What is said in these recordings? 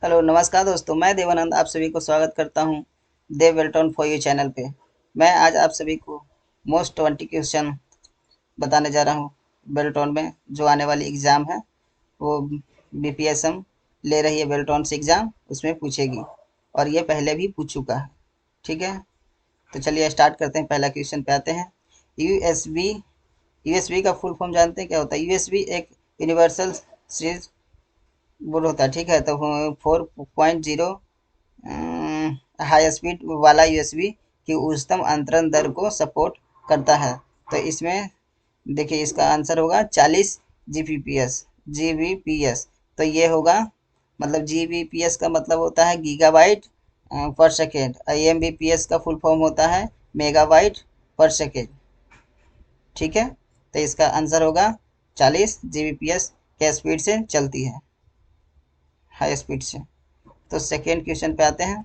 Hello नमस्कार दोस्तों, मैं देवानंद आप सभी को स्वागत करता हूं देव वेल्टन फॉर यू चैनल पे। मैं आज आप सभी को मोस्ट 20 क्वेश्चन बताने जा रहा हूं। बेल्टॉन में जो आने वाली एग्ज़ाम है वो बीपीएसएम ले रही है, बेल्टॉन से एग्ज़ाम उसमें पूछेगी और ये पहले भी पूछ चुका है। ठीक है, तो चलिए स्टार्ट करते हैं। पहला क्वेश्चन पे आते हैं। यूएसबी यूएसबी का फुल फॉर्म जानते हैं क्या होता है? यूएसबी एक यूनिवर्सल सीरीज बोर्ड होता है। ठीक है, तो 4.0 हाई स्पीड वाला यूएसबी की उच्चतम अंतरण दर को सपोर्ट करता है। तो इसमें देखिए इसका आंसर होगा 40 जीबीपीएस। तो ये होगा, मतलब जीबीपीएस का मतलब होता है गीगाबाइट पर सेकेंड। एमबीपीएस का फुल फॉर्म होता है मेगाबाइट पर सेकेंड। ठीक है, तो इसका आंसर होगा 40 जीबीपीएस के स्पीड से चलती है, हाई स्पीड से। तो सेकेंड क्वेश्चन पे आते हैं।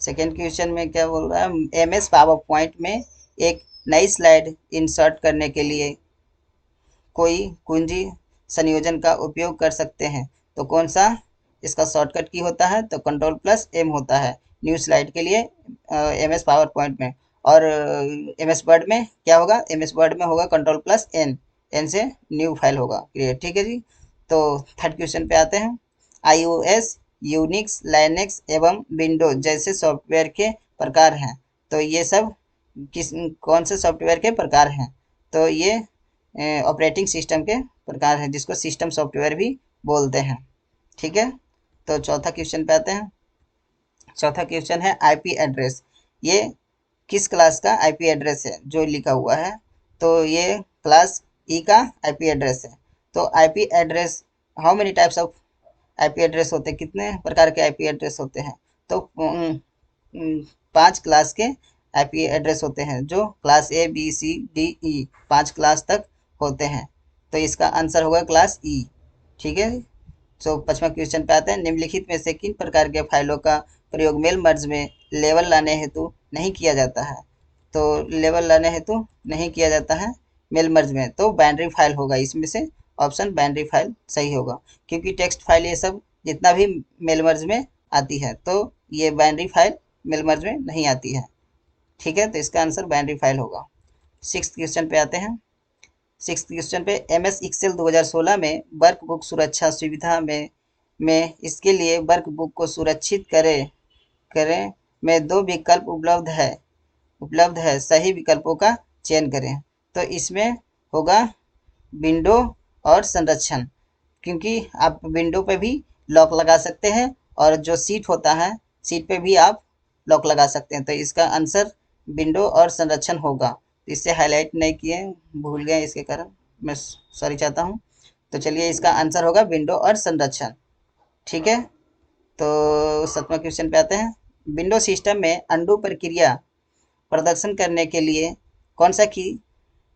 सेकेंड क्वेश्चन में क्या बोल रहा है? एम एस पावर पॉइंट में एक नई स्लाइड इंसर्ट करने के लिए कोई कुंजी संयोजन का उपयोग कर सकते हैं, तो कौन सा इसका शॉर्टकट की होता है? तो कंट्रोल प्लस एम होता है न्यू स्लाइड के लिए एम एस पावर पॉइंट में। और एम एस वर्ड में क्या होगा? एम एस वर्ड में होगा कंट्रोल प्लस एन, एन से न्यू फाइल होगा क्रिएट। ठीक है जी। तो थर्ड क्वेश्चन पे आते हैं। आईओएस, यूनिक्स, लाइनेक्स एवं विंडोज जैसे सॉफ्टवेयर के प्रकार हैं, तो ये सब किस कौन से सॉफ्टवेयर के प्रकार हैं? तो ये ऑपरेटिंग सिस्टम के प्रकार हैं, जिसको सिस्टम सॉफ्टवेयर भी बोलते हैं। ठीक है, तो चौथा क्वेश्चन पे आते हैं। चौथा क्वेश्चन है आईपी एड्रेस। ये किस क्लास का आईपी एड्रेस है जो लिखा हुआ है? तो ये क्लास ई का आईपी एड्रेस है। तो IP address, how many types of IP address होते हैं? कितने प्रकार के आईपी एड्रेस होते हैं? तो 5 क्लास के आईपी एड्रेस होते हैं, जो class A B C D E 5 class तक होते हैं। तो इसका आंसर होगा क्लास ई। ठीक है। तो 5वां क्वेश्चन पे आते हैं। निम्नलिखित में से किन प्रकार के फाइलों का प्रयोग मेल मर्ज में लेवल लाने हेतु नहीं किया जाता है? तो लेवल लाने हेतु नहीं किया जाता है मेल मर्ज में, तो बाइनरी फाइल होगा इसमें से। ऑप्शन बाइनरी फाइल सही होगा, क्योंकि टेक्स्ट फाइल ये सब जितना भी मेल मर्ज में आती है, तो ये बाइनरी फाइल मेल मर्ज में नहीं आती है। ठीक है, तो इसका आंसर बाइनरी फाइल होगा। सिक्स क्वेश्चन पे आते हैं। सिक्स क्वेश्चन पे एम एस एक्सेल 2016 में वर्कबुक सुरक्षा सुविधा में इसके लिए वर्कबुक को सुरक्षित करें करें में दो विकल्प उपलब्ध है, सही विकल्पों का चयन करें। तो इसमें होगा विंडो और संरक्षण, क्योंकि आप विंडो पे भी लॉक लगा सकते हैं और जो सीट होता है, सीट पे भी आप लॉक लगा सकते हैं। तो इसका आंसर विंडो और संरक्षण होगा। तो इससे हाईलाइट नहीं किए, भूल गए, इसके कारण मैं सॉरी चाहता हूँ। तो चलिए इसका आंसर होगा विंडो और संरक्षण। ठीक है, तो 7वां क्वेश्चन पे आते हैं। विंडो सिस्टम में अंडू प्रक्रिया प्रदर्शन करने के लिए कौन सा की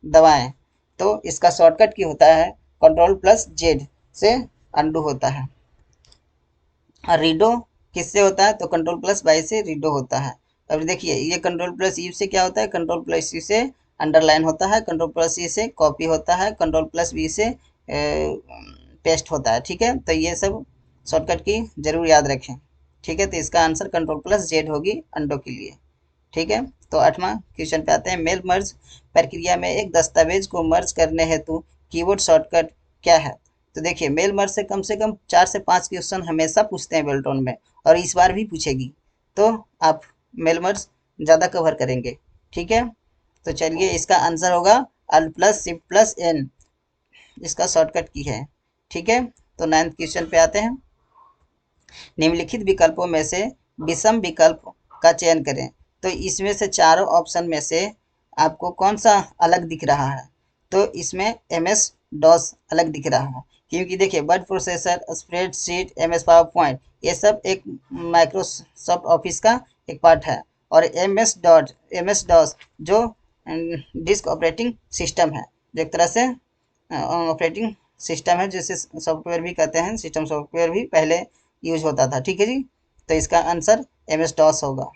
दबाएं? तो इसका शॉर्टकट की होता है कंट्रोल प्लस जेड से अंडू होता है। और रीडो किससे होता है? तो कंट्रोल प्लस वाई से रीडो होता है। अब देखिए ये कंट्रोल प्लस यू से क्या होता है? कंट्रोल प्लस यू से अंडरलाइन होता है, कंट्रोल प्लस ई से कॉपी होता है, कंट्रोल प्लस वी से पेस्ट होता है। ठीक है, तो ये सब शॉर्टकट की जरूर याद रखें। ठीक है, तो इसका आंसर कंट्रोल प्लस जेड होगी अंडो के लिए। ठीक है, तो 8वां क्वेश्चन पे आते हैं। मेल मर्ज प्रक्रिया में एक दस्तावेज को मर्ज करने हेतु कीबोर्ड शॉर्टकट क्या है? तो देखिए मेल मर्ज से कम 4 से 5 क्वेश्चन हमेशा पूछते हैं बेल्टोन में, और इस बार भी पूछेगी। तो आप मेल मर्ज ज़्यादा कवर करेंगे। ठीक है, तो चलिए इसका आंसर होगा alt plus shift plus N, इसका शॉर्टकट की है। ठीक है, तो 9th क्वेश्चन पे आते हैं। निम्नलिखित विकल्पों में से विषम विकल्प का चयन करें। तो इसमें से चारों ऑप्शन में से आपको कौन सा अलग दिख रहा है? तो इसमें एम एस डॉस अलग दिख रहा है, क्योंकि देखिए word processor, spreadsheet, M S PowerPoint ये सब एक माइक्रोसॉफ्ट ऑफिस का एक पार्ट है। और एम एस डॉस जो डिस्क ऑपरेटिंग सिस्टम है, जो एक तरह से ऑपरेटिंग सिस्टम है, जिसे सॉफ्टवेयर भी कहते हैं, सिस्टम सॉफ्टवेयर भी पहले यूज होता था। ठीक है जी, तो इसका आंसर एम एस डॉस होगा।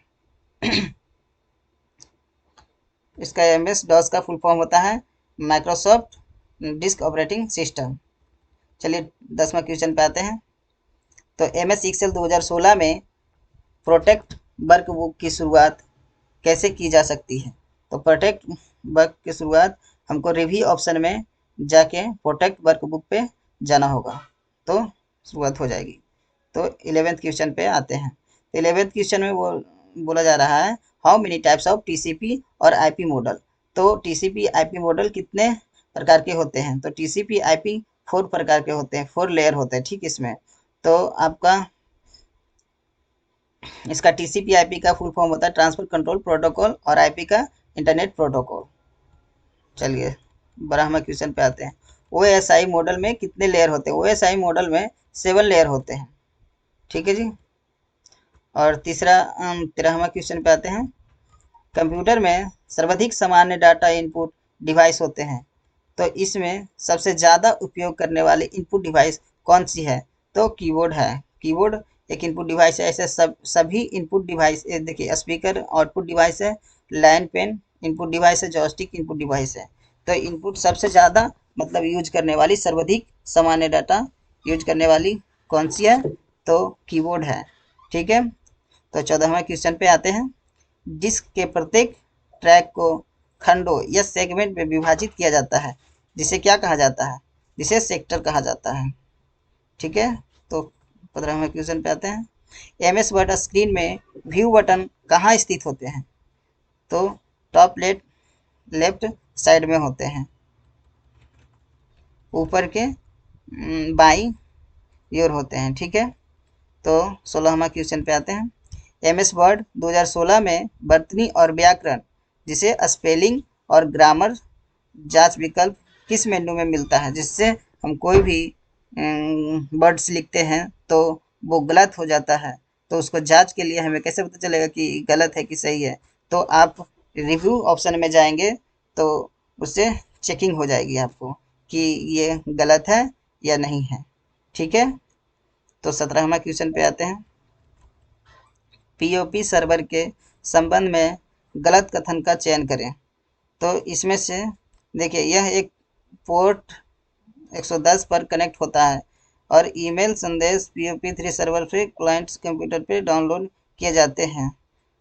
इसका एम एस डॉस का फुल फॉर्म होता है माइक्रोसॉफ्ट डिस्क ऑपरेटिंग सिस्टम। चलिए 10वां क्वेश्चन पे आते हैं। तो MS एक्सेल 2016 में प्रोटेक्ट वर्कबुक की शुरुआत कैसे की जा सकती है? तो प्रोटेक्ट वर्क की शुरुआत हमको रिव्यू ऑप्शन में जाके प्रोटेक्ट वर्कबुक पे जाना होगा, तो शुरुआत हो जाएगी। तो 11th क्वेश्चन पे आते हैं। तो 11th क्वेश्चन में वो बोला जा रहा है, how many types of TCP और IP मॉडल। तो TCP IP मॉडल कितने प्रकार के होते हैं? तो TCP IP 4 प्रकार के होते हैं, 4 लेयर होते हैं, ठीक। इसमें तो आपका इसका TCP IP का फुल फॉर्म होता है ट्रांसफर कंट्रोल प्रोटोकॉल, और IP का इंटरनेट प्रोटोकॉल। चलिए 12वां क्वेश्चन पे आते हैं। OSI मॉडल में कितने लेयर होते हैं? OSI मॉडल में 7 लेयर होते हैं, ठीक है जी। और 13वां क्वेश्चन पे आते हैं। कंप्यूटर में सर्वाधिक सामान्य डाटा इनपुट डिवाइस होते हैं, तो इसमें सबसे ज़्यादा उपयोग करने वाली इनपुट डिवाइस कौन सी है? तो कीबोर्ड है। कीबोर्ड एक इनपुट डिवाइस है। ऐसे सभी इनपुट डिवाइस, देखिए स्पीकर आउटपुट डिवाइस है, लाइन पेन इनपुट डिवाइस है, जॉयस्टिक इनपुट डिवाइस है। तो इनपुट सबसे ज़्यादा मतलब यूज करने वाली, सर्वाधिक सामान्य डाटा यूज करने वाली कौन सी है? तो कीबोर्ड है, ठीक है। तो 14वां क्वेश्चन पे आते हैं। डिस्क के प्रत्येक ट्रैक को खंडों या सेगमेंट में विभाजित किया जाता है, जिसे क्या कहा जाता है? जिसे सेक्टर कहा जाता है, ठीक है। तो 15वें क्वेश्चन पे आते हैं। MS वर्ड स्क्रीन में व्यू बटन कहाँ स्थित होते हैं? तो टॉप लेफ्ट साइड में होते हैं, ऊपर के बाईं ओर होते हैं, ठीक है। तो 16वां क्वेश्चन पे आते हैं। MS वर्ड 2016 में वर्तनी और व्याकरण, जिसे स्पेलिंग और ग्रामर जांच विकल्प किस मेन्यू में मिलता है? जिससे हम कोई भी वर्ड्स लिखते हैं तो वो गलत हो जाता है, तो उसको जांच के लिए हमें कैसे पता चलेगा कि गलत है कि सही है? तो आप रिव्यू ऑप्शन में जाएंगे तो उससे चेकिंग हो जाएगी आपको कि ये गलत है या नहीं है, ठीक है। तो 17वां क्वेश्चन पे आते हैं। POP सर्वर के संबंध में गलत कथन का चयन करें। तो इसमें से देखिए, यह एक पोर्ट 110 पर कनेक्ट होता है और ईमेल संदेश POP3 सर्वर से क्लाइंट्स कंप्यूटर पे डाउनलोड किए जाते हैं।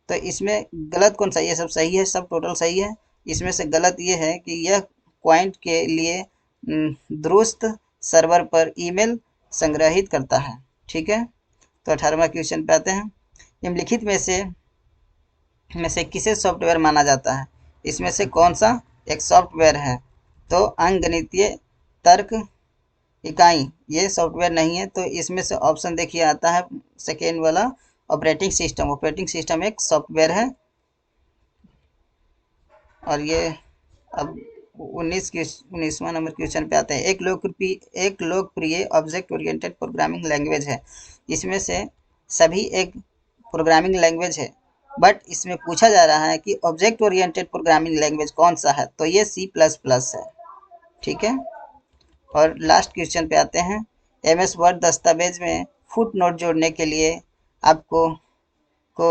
तो इसमें गलत कौन सा? ये सब सही है, सब टोटल सही है। इसमें से गलत ये है कि यह क्लाइंट के लिए दुरुस्त सर्वर पर ईमेल संग्रहित करता है, ठीक है। तो 18वां क्वेश्चन पे आते हैं। निम्नलिखित में से किसे सॉफ्टवेयर माना जाता है? इसमें से कौन सा एक सॉफ्टवेयर है? तो अंकगणितीय तर्क इकाई ये सॉफ्टवेयर नहीं है। तो इसमें से ऑप्शन देखिए आता है सेकेंड वाला, ऑपरेटिंग सिस्टम। ऑपरेटिंग सिस्टम एक सॉफ्टवेयर है। और ये अब 19वां नंबर क्वेश्चन पे आते हैं। एक लोकप्रिय ऑब्जेक्ट ओरिएंटेड प्रोग्रामिंग लैंग्वेज है। इसमें से सभी एक प्रोग्रामिंग लैंग्वेज है, बट इसमें पूछा जा रहा है कि ऑब्जेक्ट ओरिएंटेड प्रोग्रामिंग लैंग्वेज कौन सा है? तो ये C++ है, ठीक है। और लास्ट क्वेश्चन पे आते हैं। MS वर्ड दस्तावेज में फुट नोट जोड़ने के लिए आपको को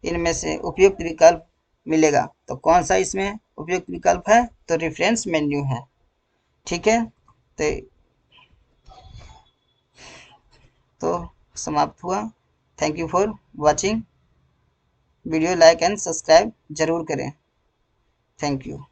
इनमें से उपयुक्त विकल्प मिलेगा, तो कौन सा इसमें उपयुक्त विकल्प है? तो रेफरेंस मेन्यू है, ठीक है। तो समाप्त हुआ। Thank you for watching. Video like and subscribe जरूर करें। Thank you.